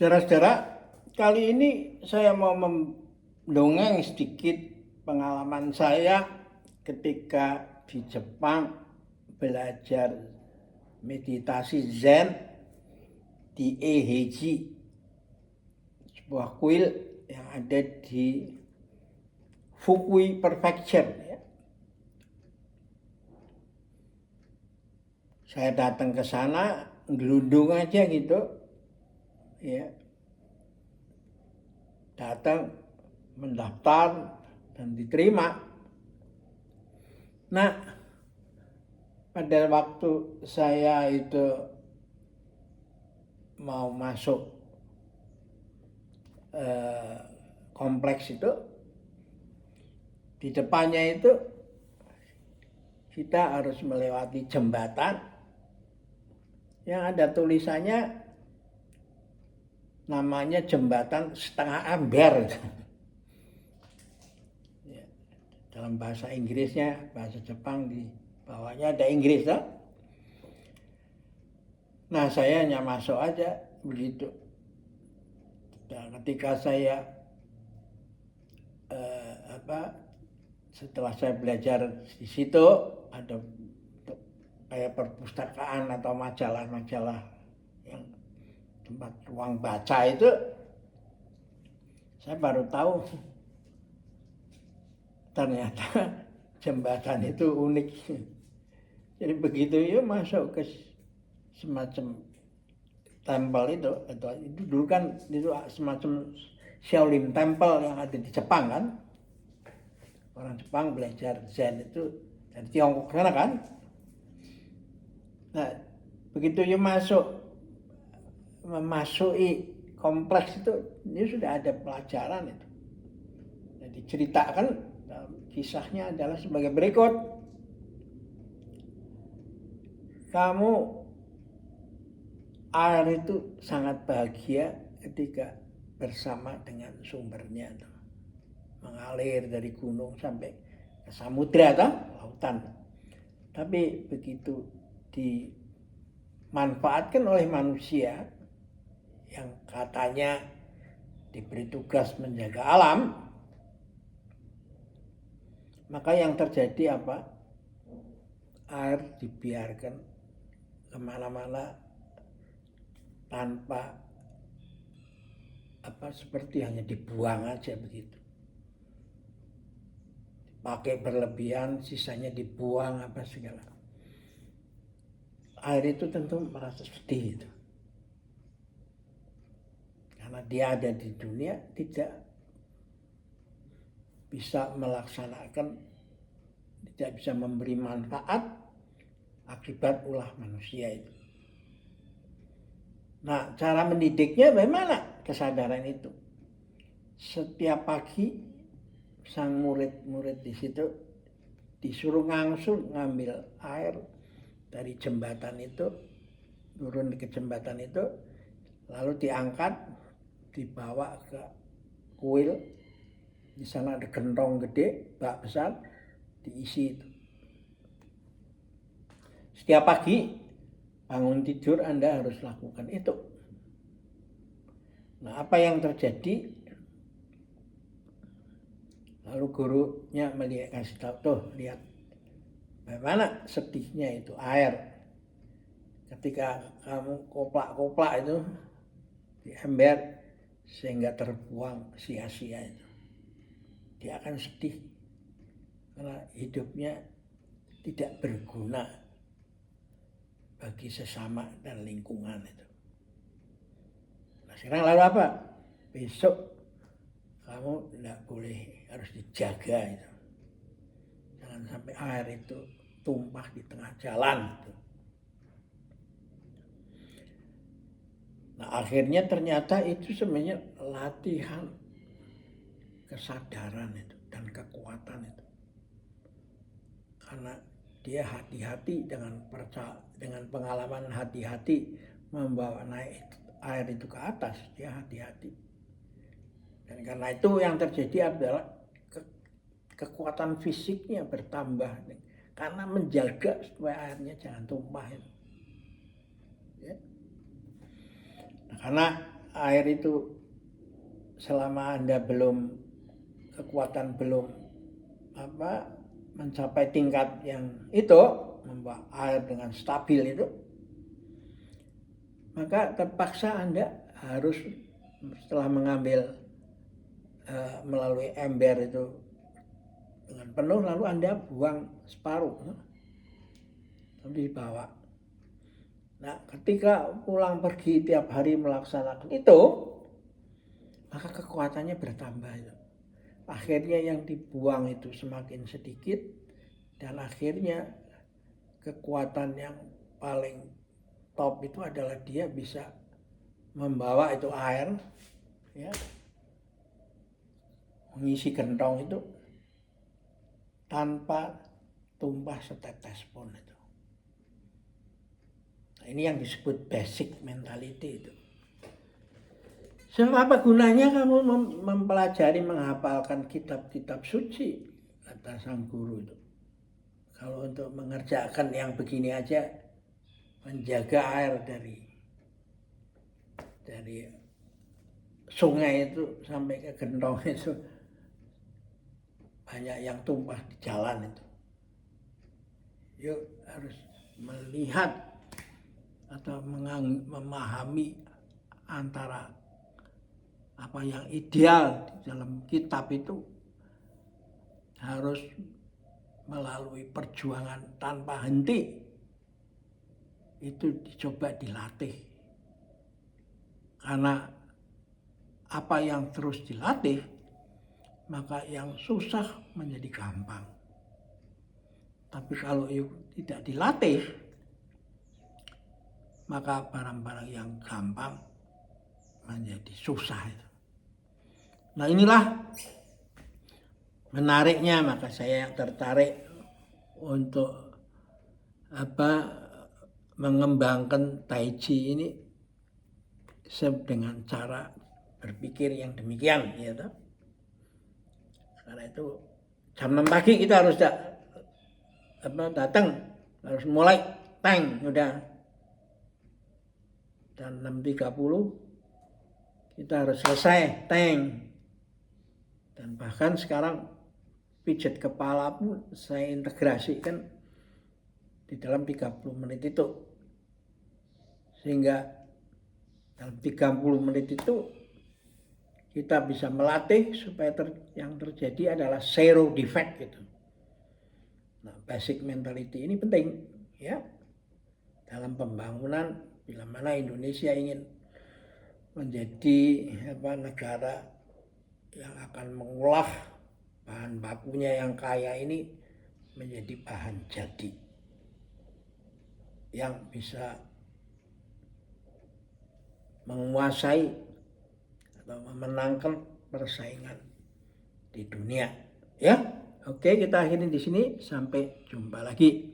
Saudara-saudara, kali ini saya mau mendongeng sedikit pengalaman saya ketika di Jepang belajar meditasi Zen di Eiheiji, sebuah kuil yang ada di Fukui Prefecture. Saya datang ke sana, gelundung aja gitu, ya, datang mendaftar dan diterima. Nah, pada waktu saya itu mau masuk kompleks itu, di depannya itu kita harus melewati jembatan yang ada tulisannya namanya jembatan setengah ember. Ya, dalam bahasa Inggrisnya, bahasa Jepang di bawahnya ada Inggris, tak? Nah, saya hanya masuk aja begitu. Dan ketika saya setelah saya belajar di situ, ada kayak perpustakaan atau majalah-majalah yang tempat ruang baca itu, saya baru tahu ternyata jembatan itu unik. Jadi begitu ya masuk ke semacam tempel itu dulu kan itu semacam Shaolin Temple yang ada di Jepang kan. Orang Jepang belajar Zen itu dari Tiongkok sana kan. Nah, begitu ya memasuki kompleks itu, ini sudah ada pelajaran itu. Jadi ceritakan, kisahnya adalah sebagai berikut. Kamu air itu sangat bahagia ketika bersama dengan sumbernya, mengalir dari gunung sampai ke samudra atau lautan. Tapi begitu dimanfaatkan oleh manusia yang katanya diberi tugas menjaga alam, maka yang terjadi apa? Air dibiarkan kemana-mana tanpa seperti hanya dibuang aja begitu. Pakai berlebihan, sisanya dibuang segala. Air itu tentu merasa sedih itu. Karena dia ada di dunia tidak bisa melaksanakan, tidak bisa memberi manfaat akibat ulah manusia itu. Nah, cara mendidiknya bagaimana kesadaran itu? Setiap pagi sang murid-murid di situ disuruh langsung ngambil air dari jembatan itu, turun ke jembatan itu, lalu diangkat, dibawa ke kuil. Di sana ada gentong gede, bak besar, diisi itu. Setiap pagi bangun tidur Anda harus lakukan itu. Nah, apa yang terjadi? Lalu gurunya kasih tahu, tuh lihat bagaimana sedihnya itu air. Ketika kamu koplak-koplak itu di ember sehingga terbuang sia-sia itu. Dia akan sedih karena hidupnya tidak berguna bagi sesama dan lingkungan itu. Nah, sekarang lalu apa? Besok kamu tidak boleh, harus dijaga itu. Jangan sampai air itu tumpah di tengah jalan itu. Nah, akhirnya ternyata itu sebenarnya latihan kesadaran itu dan kekuatan itu. Karena dia hati-hati dengan pengalaman hati-hati membawa naik air itu ke atas, dia hati-hati. Dan karena itu yang terjadi adalah kekuatan fisiknya bertambah karena menjaga supaya airnya jangan tumpah. Ya. Nah, karena air itu selama Anda kekuatan belum mencapai tingkat yang itu, membuat air dengan stabil itu, maka terpaksa Anda harus setelah mengambil melalui ember itu dengan penuh, lalu Anda buang separuh, lalu dibawa. Nah, ketika pulang pergi tiap hari melaksanakan itu, maka kekuatannya bertambah. Akhirnya yang dibuang itu semakin sedikit, dan akhirnya kekuatan yang paling top itu adalah dia bisa membawa itu air, ya, mengisi gentong itu tanpa tumpah setetes pun itu. Nah, ini yang disebut basic mentality itu. Apa gunanya kamu mempelajari, menghafalkan kitab-kitab suci, kata sang guru itu, kalau untuk mengerjakan yang begini aja, menjaga air dari sungai itu sampai ke gentong itu, banyak yang tumpah di jalan itu. Yuk harus melihat atau memahami antara apa yang ideal di dalam kitab itu harus melalui perjuangan tanpa henti, itu dicoba dilatih. Karena apa yang terus dilatih, maka yang susah menjadi gampang. Tapi kalau itu tidak dilatih, maka barang-barang yang gampang menjadi susah itu. Nah, inilah menariknya, maka saya tertarik untuk mengembangkan Tai Chi ini dengan cara berpikir yang demikian, ya toh. Karena itu jam 6 pagi kita harus datang, harus mulai udah. Dan 6.30 kita harus selesai Dan bahkan sekarang pijat kepala pun saya integrasikan di dalam 30 menit itu. Sehingga dalam 30 menit itu kita bisa melatih supaya yang terjadi adalah zero defect gitu. Nah, basic mentality ini penting, ya, dalam pembangunan bila mana Indonesia ingin menjadi negara yang akan mengolah bahan bakunya yang kaya ini menjadi bahan jadi yang bisa menguasai atau memenangkan persaingan di dunia. Ya, oke, kita akhiri di sini, sampai jumpa lagi.